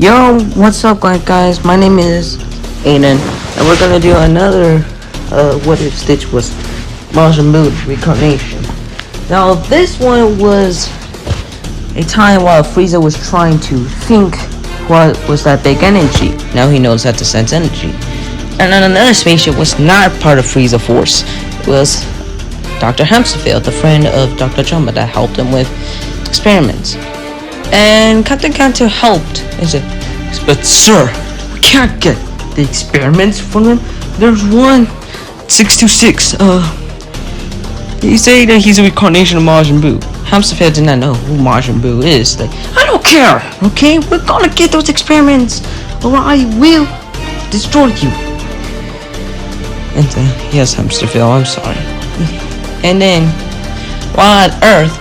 Yo, what's up, guys? My name is Aiden, and we're gonna do another What If Stitch was Majin Buu reincarnation. Now, this one was a time while Frieza was trying to think what was that big energy. Now he knows how to sense energy. And then another spaceship was not part of Frieza Force. It was Dr. Hamsterfield, the friend of Dr. Jumba that helped him with experiments. And Captain Kanto helped. He said, "But sir, we can't get the experiments from him. There's one 626. He say that he's a reincarnation of Majin Buu." Hamsterfield did not know who Majin Buu is. Like, I don't care. Okay, we're gonna get those experiments, or I will destroy you. And yes, Hamsterfield, I'm sorry. And then, while on Earth,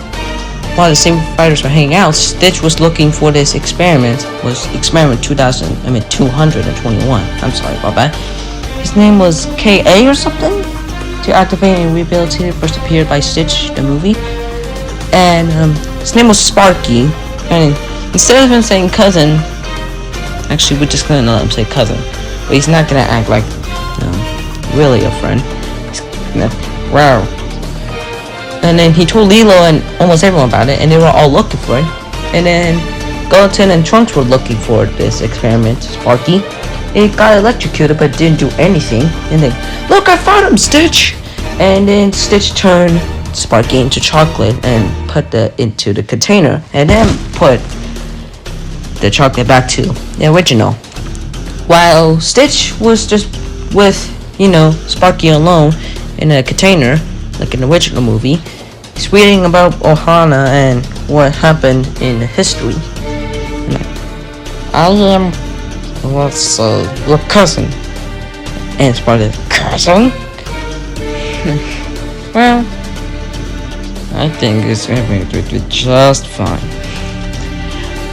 while the Saber Fighters were hanging out, Stitch was looking for this experiment. Was experiment 221. I'm sorry about that. His name was KA or something. To activate and rehabilitate, first appeared by Stitch, the movie. And his name was Sparky. And instead of him saying cousin, actually we're just gonna let him say cousin. But he's not gonna act like really a friend. He's gonna wow. And then he told Lilo and almost everyone about it, and they were all looking for it. And then Gelatin and Trunks were looking for this experiment, Sparky. It got electrocuted but didn't do anything. And then, look, I found him, Stitch! And then Stitch turned Sparky into chocolate and put into the container, and then put the chocolate back to the original. While Stitch was just with, Sparky alone in a container, like in the original movie, he's reading about Ohana and what happened in history. I am your cousin. And Sparky, cousin? Well, I think it's going to be just fine.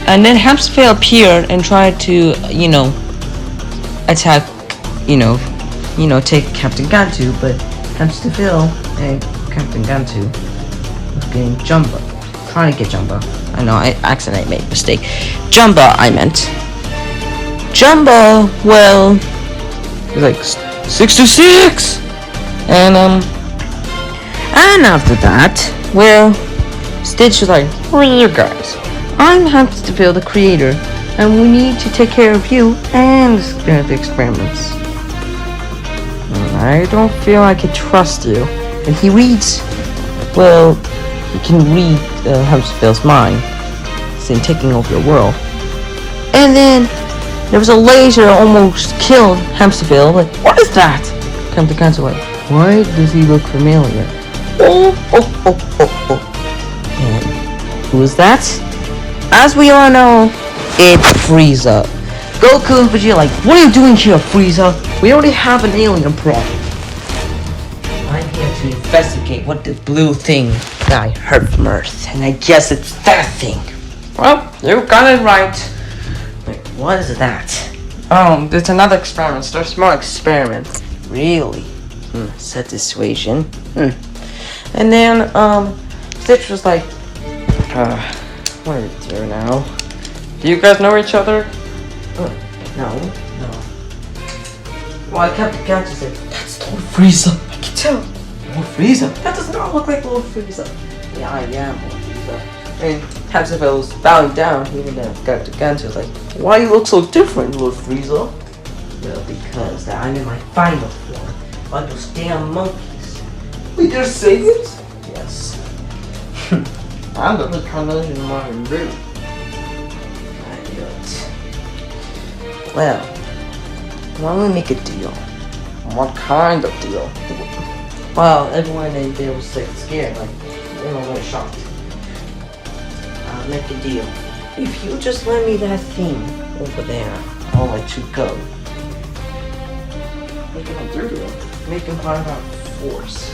And then Hamsterfield appeared and tried to, attack, take Captain Gantu, but Hamsterfield and Captain Gantu was getting Jumba. Trying to get Jumba. I know, I accidentally made a mistake. Jumba, I meant. Jumba, well, it was like 626! And after that, well, Stitch was like, who are you guys? I'm Hamsterfield, the creator, and we need to take care of you and the experiments. I don't feel I can trust you. And he reads, well, he can read Hamsterfield's mind. He's in taking over the world. And then there was a laser that almost killed Hamsterfield. Like, what is that? Come to Kanto, like, why does he look familiar? Oh. And who is that? As we all know, it's Frieza. Goku and Vegeta like, what are you doing here, Frieza? We already have an alien problem. I'm here to investigate what the blue thing that I heard from Earth, and I guess it's that thing. Well, you got it right. Wait, what is that? Oh, there's another experiment. There's more experiments. Really? Sad situation. And then, Stitch was like, what do we do now? Do you guys know each other? No. Well, I kept the couch and said, that's Lord Frieza. I can tell. Lord Frieza? That does not look like Lord Frieza. Yeah, I am Lord Frieza. And Hamsterfield was bowing down, even though Captain Kanto was like, why you look so different, Lord Frieza? Well, because I'm in my final form. Like those damn monkeys. Wait, they're Saiyans? Yes. I'm the reincarnation of Majin Buu. I knew it. Well, why don't we make a deal? What kind of deal? Well, everyone in there was like scared, like everyone was shocked. I'll make a deal. If you just lend me that thing over there, I'll let you go. What are you gonna do to him? Make him part of our force.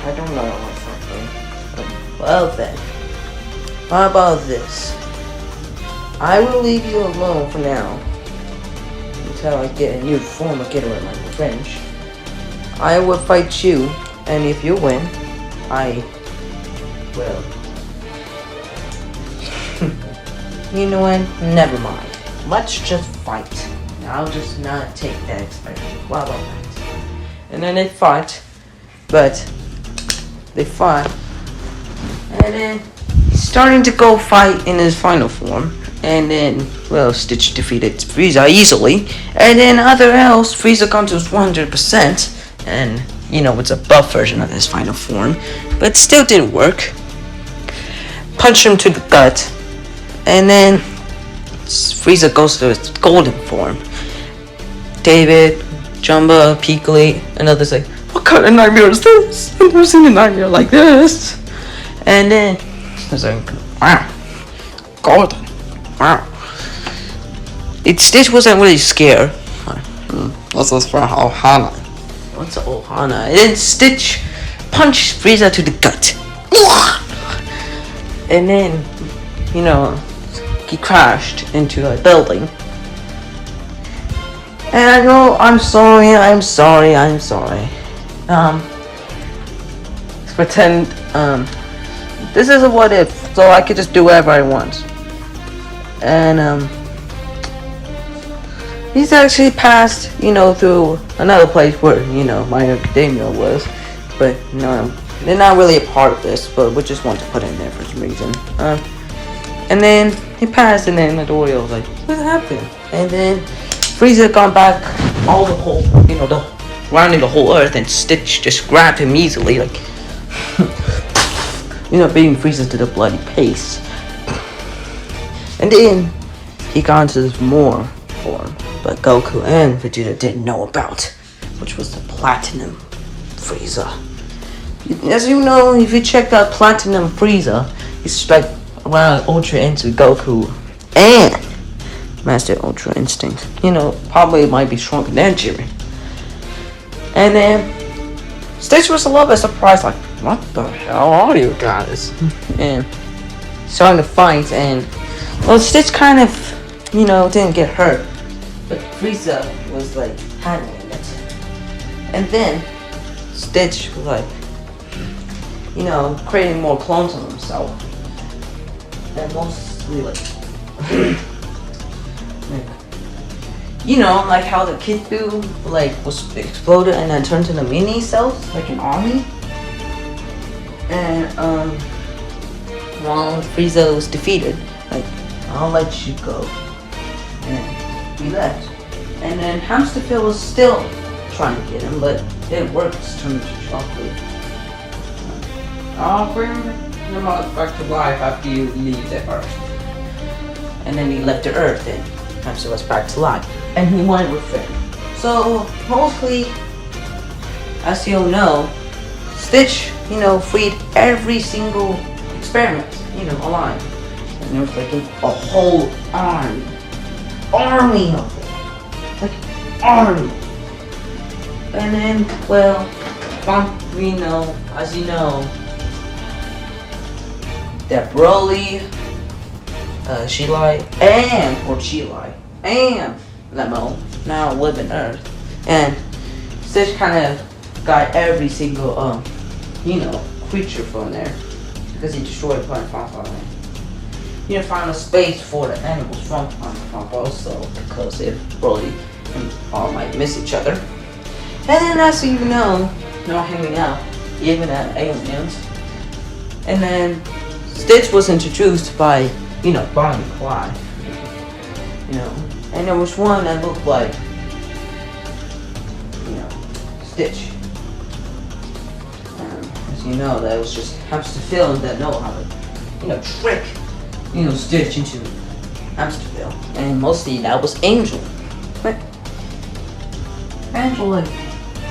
I don't know exactly. Well then, how about this? I will leave you alone for now. Until I get a new form of getting my revenge. I will fight you, and if you win, I will You know what? Never mind. let's just fight. I'll just not take that experiment. What about that? And then they fight, but they fight, and then he's starting to go fight in his final form. And then, well, Stitch defeated Frieza easily. And then other else, Frieza comes to 100%. And, you know, it's a buff version of his final form. But still didn't work. Punch him to the gut. And then Frieza goes to his golden form. David, Jumba, Piccoli, and others like, what kind of nightmare is this? I've never seen a nightmare like this. And then, it's like, wow, golden. Wow. Stitch wasn't really scared. What's this for Ohana? What's Ohana? And then Stitch punched Frieza to the gut. And then, you know, he crashed into a building. And I go, I'm sorry. Let's pretend, this is a what if, so I could just do whatever I want. And he's actually passed, you know, through another place where, you know, My Academia was, but no, they're not really a part of this, but we just want to put it in there for some reason. And then he passed, and then Midoriya was like, what happened? And then Frieza gone back all the whole, you know, rounding the whole earth, and Stitch just grabbed him easily, like, you know, beating Frieza to the bloody paste. And then he got into this more form, but Goku and Vegeta didn't know about, which was the Platinum Frieza. As you know, if you check out Platinum Frieza, he's like around Ultra into Goku and Master Ultra Instinct. You know, probably might be stronger than Jiren. And then Stitch was a little bit surprised, like, what the hell are you guys? And starting to fight, and well, Stitch kind of, you know, didn't get hurt, but Frieza was like handling it. And then Stitch was like, you know, creating more clones of himself, and mostly like, you know, like how the Kid Buu like was exploded and then turned into mini cells, like an army. And while Frieza was defeated, like, I'll let you go. And he left. And then Hamsterfield was still trying to get him, but it didn't work. It's turned into chocolate. I'll bring him back to life after you leave the Earth. And then he left the Earth, and Hamster was back to life. And he went with him. So, mostly, as you'll know, Stitch, you know, freed every single experiment, you know, alive. And there was like a whole army of them. Like, army. And then, well, we know, as you know, that Broly, Chilai, and Lemo now live on Earth. And Stitch kind of got every single, you know, creature from there. Because he destroyed Planet Fonfon. You know, find a space for the animals from Planet Fonfon, so because if Broly and all might miss each other. And then as you know, they're hanging out, even at aliens. And then Stitch was introduced by, you know, Bonnie and Clyde. You know, and there was one that looked like, you know, Stitch. As you know, that was just Hamsterfield that know how to, you know, trick, you know, Stitch into Hamsterfield. And mostly that was Angel. But Angel, like,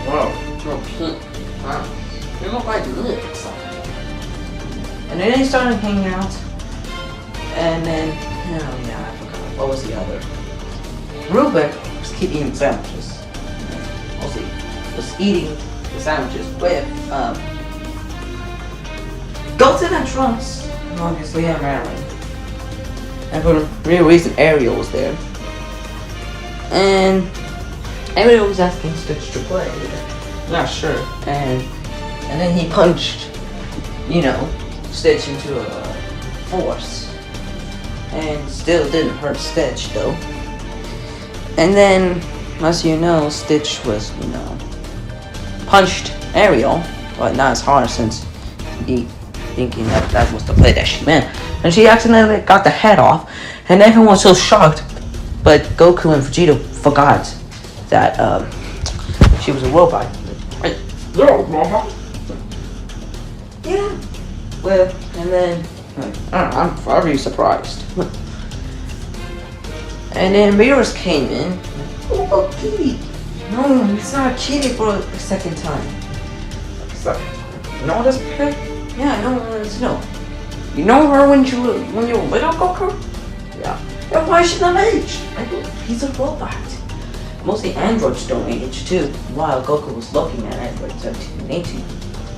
whoa, no pink. Wow, you look like lips. And then they started hanging out. And then, oh yeah, I forgot. What was the other? Ruben was eating sandwiches. Also, was eating the sandwiches with Goten and Trunks, obviously, and Marilyn. And for the real reason, Ariel was there. And Ariel was asking Stitch to play. Not sure. And then he punched, you know, Stitch into a force. and still didn't hurt Stitch though. And then, as you know, Stitch was, punched Ariel, but not as hard since he thinking that was the play that she meant. And she accidentally got the head off, and everyone was so shocked. But Goku and Vegeta forgot that she was a robot. Yeah. Well, and then I'm very surprised. And then Beerus came in. Oh, Kitty. No, it's not Kitty for the second time. You know this pig? Yeah, I know. You know her when you were little, Goku? Yeah. Then why is she not aged? He's a robot. Mostly androids don't age too. While Goku was looking at Android 17 and 18.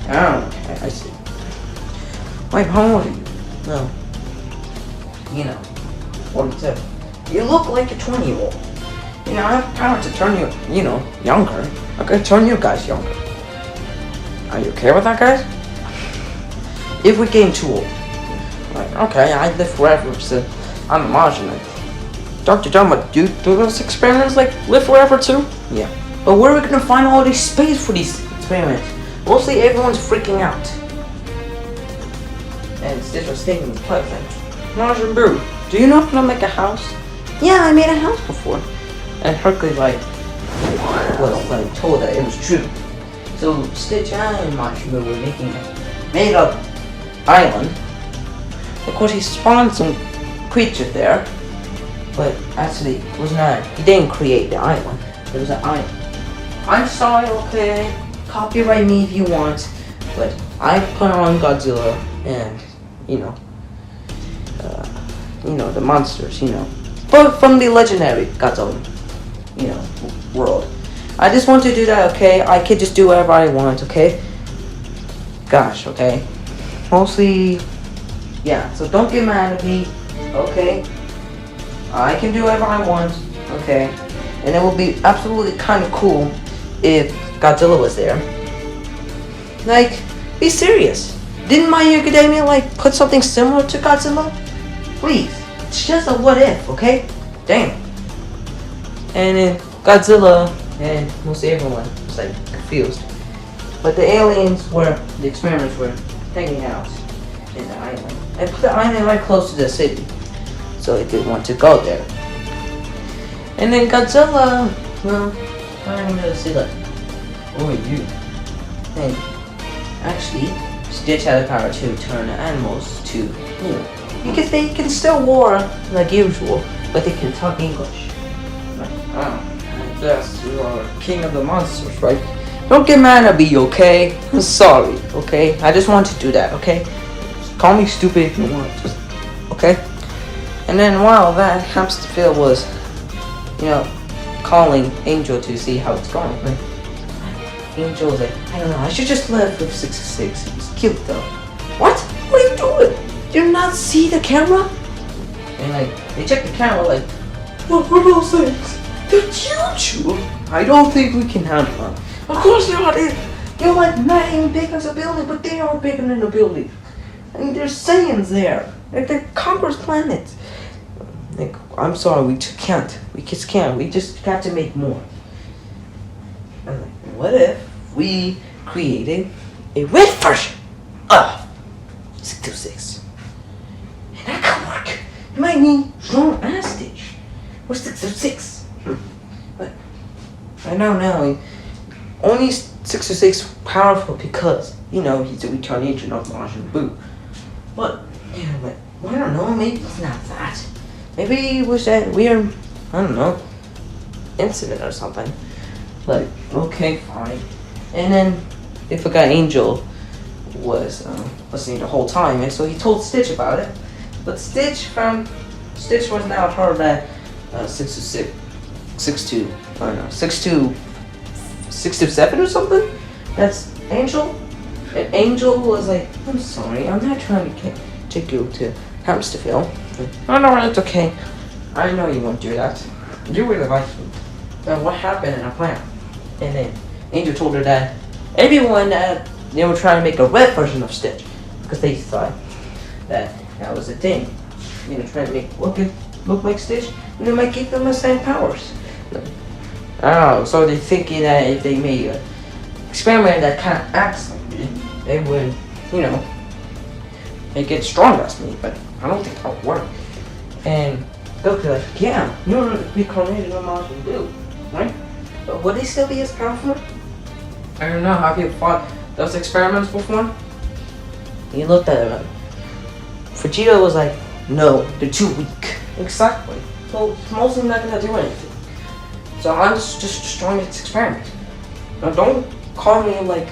Oh, I see. Wait, how old are you? No. 47. You look like a 20-year-old. I have power to turn you, younger. I could turn you guys younger. Are you okay with that, guys? If we gain too old. Like, okay, I live forever, so I'm a margin. Dr. Jumbo, do those experiments live forever too? Yeah. But where are we gonna find all this space for these experiments? Mostly everyone's freaking out. And Stitch was thinking the plug thing. Majin Buu, do you know how to make a house? Yeah, I made a house before. And Hercules was told that it was true. So Stitch and Majin Buu were making a made up island. Of course he spawned some creature there. But actually it was not, he didn't create the island. It was an island. I'm sorry, okay? Copyright me if you want. But I put on Godzilla and the monsters, but from the legendary Godzilla, world. I just want to do that, okay? I could just do whatever I want, okay? Gosh, okay? Mostly, yeah, so don't get mad at me, okay? I can do whatever I want, okay? And it would be absolutely kind of cool if Godzilla was there. Be serious. Didn't My Hero Academia put something similar to Godzilla? Please, it's just a what if, okay? Damn. And then Godzilla and mostly everyone was confused. But the experiments were hanging out in the island. And put the island right close to the city. So they didn't want to go there. And then Godzilla, well, I don't know to say who are you? And actually, Stitch had the power to turn animals to, because they can still war like usual, but they can talk English. I guess you are king of the monsters, right? Don't get mad at me, okay? I'm sorry, okay? I just want to do that, okay? Just call me stupid if you want, okay? And then while that Hamsterfield was, calling Angel to see how it's going, but Angel was I don't know, I should just live with 66. He's cute though. What? What are you doing? Do you not see the camera? And they check the camera what for those things? They're huge! I don't think we can handle them. Of course you're not. You're not even big as a building, but they are bigger than a building. And there's Saiyans there. They conquer planets. I'm sorry, we just can't. We just can't. We just have to make more. I'm what if we created a red version of 626? And that could work. It might need Jean and Stitch. Or 606. But I don't know. Only 606 powerful because, he's a reincarnation of Majin Buu. But, I don't know, maybe it's not that. Maybe it was that weird, I don't know, incident or something. Okay, fine. And then they forgot Angel was listening the whole time, and so he told Stitch about it. But Stitch was now heard that 627 or something. That's Angel. And Angel was I'm sorry, I'm not trying to take you to Hamsterfield. Oh no, it's okay. I know you won't do that. You really like me. Then what happened in our plan? And then Angel told her that everyone they were trying to make a red version of Stitch because they thought that was a thing. trying to make it look like Stitch, and they might give them the same powers. I don't know. So they're thinking that if they made an experiment that kind of acts like me, they would, make it stronger as me. But I don't think that would work. And Goku's like, yeah, you're reincarnated in Majin Buu, right? But would they still be as powerful? I don't know. Have you fought those experiments before? He looked at him. Vegeta was like, no, they're too weak. Exactly. So it's mostly not gonna do anything. So I'm just destroying this experiment. Now don't call me like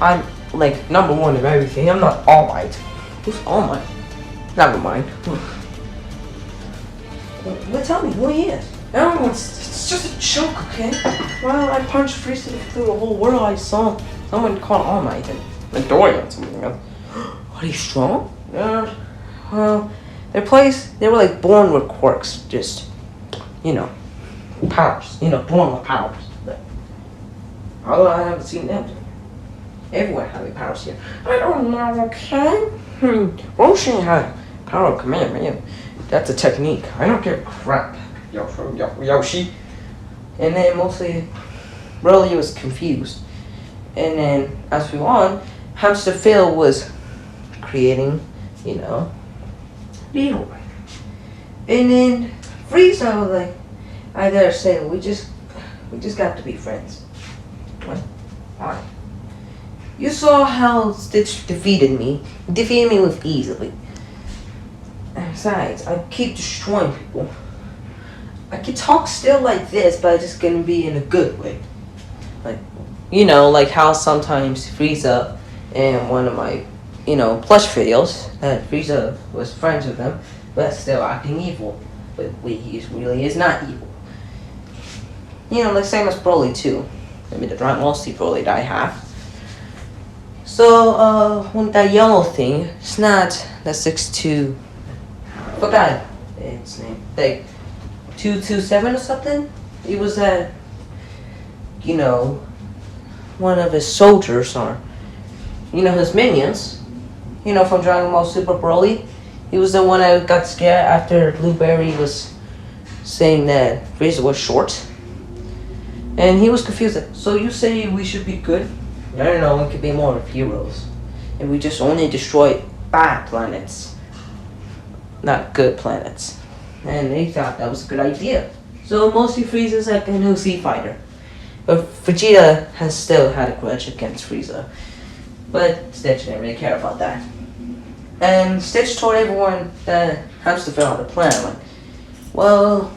I'm like number one of everything. I'm not All Might. Who's All Might? Never mind. Well, tell me who he is. No, it's just a joke, okay? Well, I punched Frieza through the whole world. I saw someone called All Might and Midoriya and something else. Are they strong? Well, they were like born with quirks, just, powers, born with powers. But although I haven't seen them. Everyone having powers here. I don't know, okay? Roshan had power of command, man. That's a technique. I don't give a crap. Yoshi. And then mostly, Broly was confused. And then, as we went on, Hamster Phil was creating, Leroy. And then Frieza was like, I dare say, we just got to be friends. What? Why? You saw how Stitch defeated me. He defeated me with easily. And besides, I keep destroying people. I can talk still like this, but it's just gonna be in a good way. Like, like how sometimes Frieza in one of my, plush videos, that Frieza was friends with him, but still acting evil. But he really is not evil. Like same as Broly too. I mean, the Dragon Ball Z Broly that I have. So, when that yellow thing, it's not the 6'2", forgot its name, like 227 or something. It was that, one of his soldiers or, his minions, from Dragon Ball Super Broly. He was the one that got scared after Blueberry was saying that Frieza was short. And he was confused. Like, so you say we should be good? I don't know, we could be more of heroes. And we just only destroy bad planets. Not good planets. And they thought that was a good idea. So mostly Frieza's like a new sea fighter. But Vegeta has still had a grudge against Frieza. But Stitch didn't really care about that. And Stitch told everyone that Hamsterville had a plan. Like, well,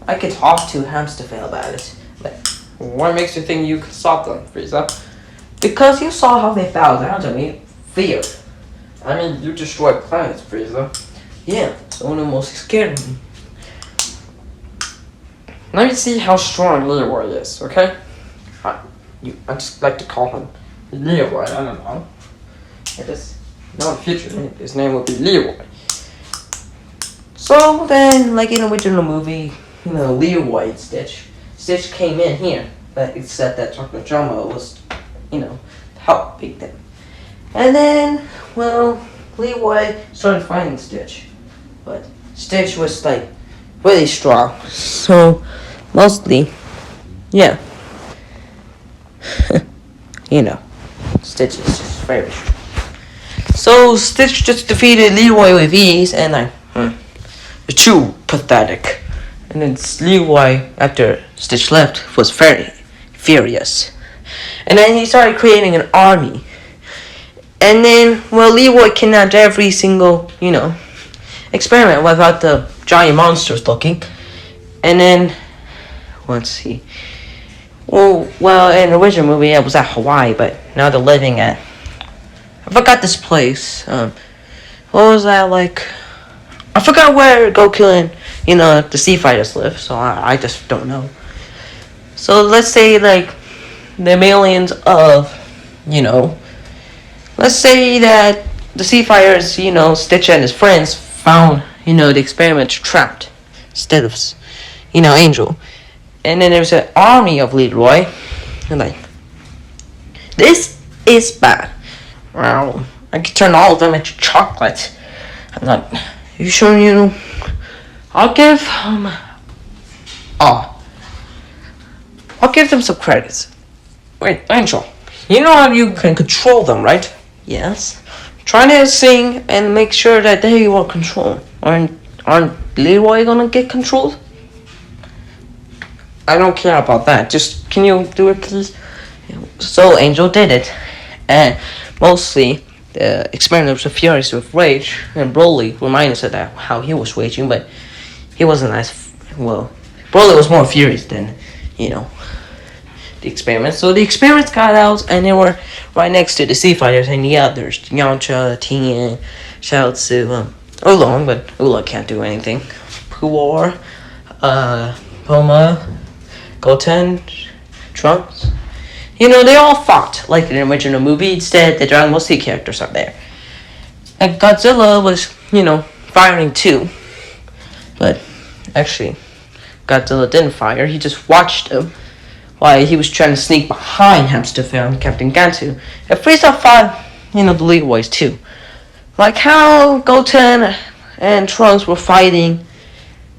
I could talk to Hamsterville about it. But what makes you think you could stop them, Frieza? Because you saw how they bowed down to me. Fear. I mean, you destroyed planets, Frieza. Yeah, the one who most scared me. Let me see how strong Leroy is, okay? I just like to call him Leroy, I don't know. No, in the future, his name will be Leroy. So then, like in the original movie, Leroy and Stitch came in here. But except that Chocolate Drama was, helping them. And then, well, Leroy started fighting Stitch. But Stitch was like really strong. So mostly, yeah. Stitch is just very strong. So Stitch just defeated Leroy with ease, and too pathetic. And then Leroy, after Stitch left, was very furious. And then he started creating an army. And then, well, Leroy kidnapped every single, experiment without the giant monsters looking. And then, let's see. Well, in the original movie, it was at Hawaii, but now they're living at, I forgot this place. What was that like? I forgot where Goku and, the Sea Fighters live, so I just don't know. So let's say, like, the millions of, let's say that the Sea Fighters, Stitch and his friends found, the experiment trapped instead of, Angel. And then there's an army of Leroy, and like, this is bad. Well, I could turn all of them into chocolate. I'm not, You sure you? I'll give oh, I'll give them some credits. Wait, Angel, you know how you can control them, right? Yes. Try to sing and make sure that they will control. Aren't Leroy gonna get controlled? I don't care about that. Just can you do it, please? So Angel did it, and mostly the experiment was furious with rage, and Broly reminded us of that how he was raging, but he wasn't as well. Broly was more furious than the experiments. So the experiments got out, and they were right next to the Sea Fighters and the others, Yamcha, Tien, Shao Tzu, Oolong, but Oolong can't do anything. Puar, Poma, Goten, Trunks. They all fought like in the original movie. Instead, the Dragon Ball Z characters are there. And Godzilla was, firing too. But actually, Godzilla didn't fire. He just watched him while he was trying to sneak behind Hamster Pharaoh and Captain Gantu. And Frieza fought, the League Boys too. Like how Goten and Trunks were fighting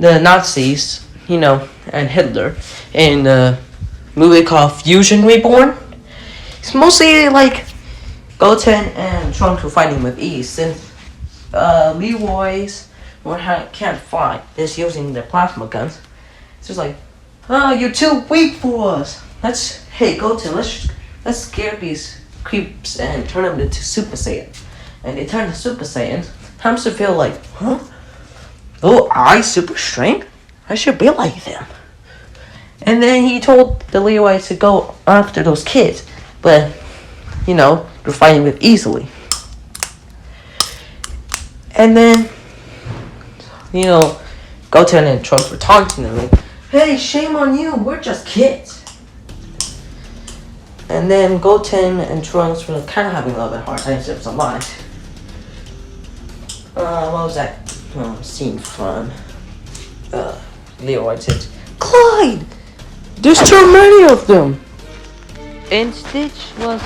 the Nazis, and Hitler in the movie called Fusion Reborn. It's mostly like Goten and Trunks were fighting with ease, since Leroy's can't fly. They're using their plasma guns. It's just like, oh, you're too weak for us. Hey Goten, let's scare these creeps and turn them into Super Saiyan. And they turn to Super Saiyans. Hamster feel like, huh? Oh, I super strength? I should be like them. And then he told the Leroy to go after those kids, but they're fighting with easily. And then Goten and Trunks were talking to them like, hey, shame on you, we're just kids. And then Goten and Trunks were kind of having a little bit hard time to some lies. What was that scene from Leroy said, Clyde! There's too many of them! And Stitch was,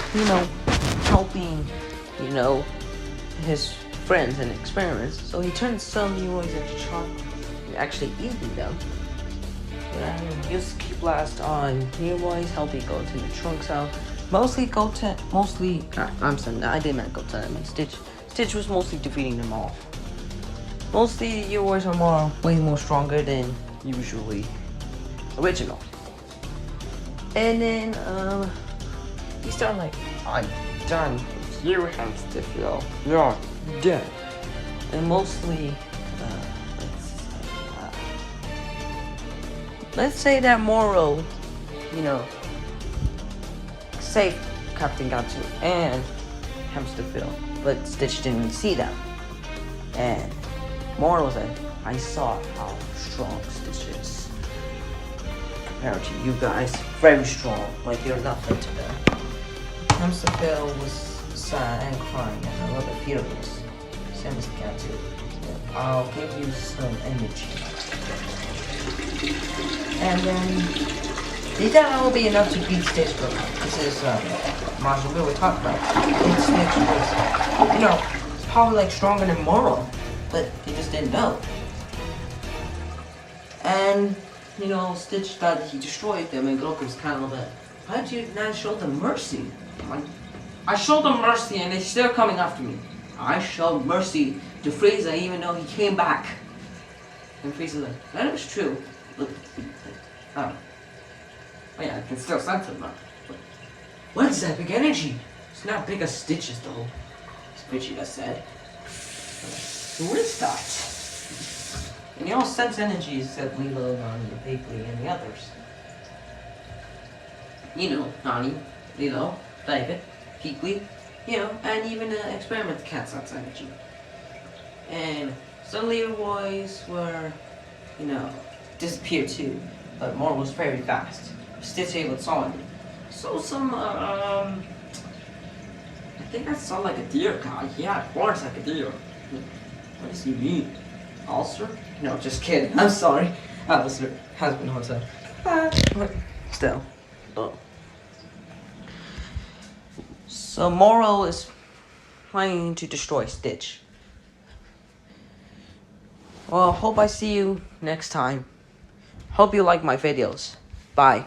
helping, his friends in experiments. So he turned some Leroys into chocolate and actually eating them. And used Key Blast on Leroy's, helping Goten and Trunks out. I didn't mean Goten, I meant Stitch. Stitch was mostly defeating them all. Mostly Leroys are way more stronger than usually original. And then he started like, I'm done. You have to feel you're dead. And mostly let's say that Moro, saved Captain Gatsu and Hamster Phil, but Stitch didn't see that. And Moro was like, I saw how strong Stitch is. Compared to you guys, very strong, like you're nothing to them. Hamster Phil was sad and crying and a little bit furious. Same as Gatsu. I'll give you some energy. And then they thought that would be enough to beat Stitch, but this is Majin Buu we talked about. And Stitch was, probably like stronger than Moro, but they just didn't know. And Stitch thought that he destroyed them, and Goku was kind of like, why did you not show them mercy? I showed them mercy, and they're still coming after me. I showed mercy to Frieza, even though he came back. And Frieza's like, that is true. Look, oh yeah, I can still sense it now. What is that big energy? It's not big as Stitch's though. Vegeta said. Who is that? And you all sense energy except Lilo, Nani, Bigly, and the others. Nani, Lilo, David, Peekly, and even the experiment cat sense energy. And some Leroys were, disappeared too, but Moro was very fast. Stitch able to saw him. So some, I think I saw like a deer guy. Yeah, horns like a deer. What does he mean? Ulcer? No, just kidding. I'm sorry. Ulcer has been hot time. But still. Oh. So Moro is planning to destroy Stitch. Well, hope I see you next time. Hope you like my videos. Bye.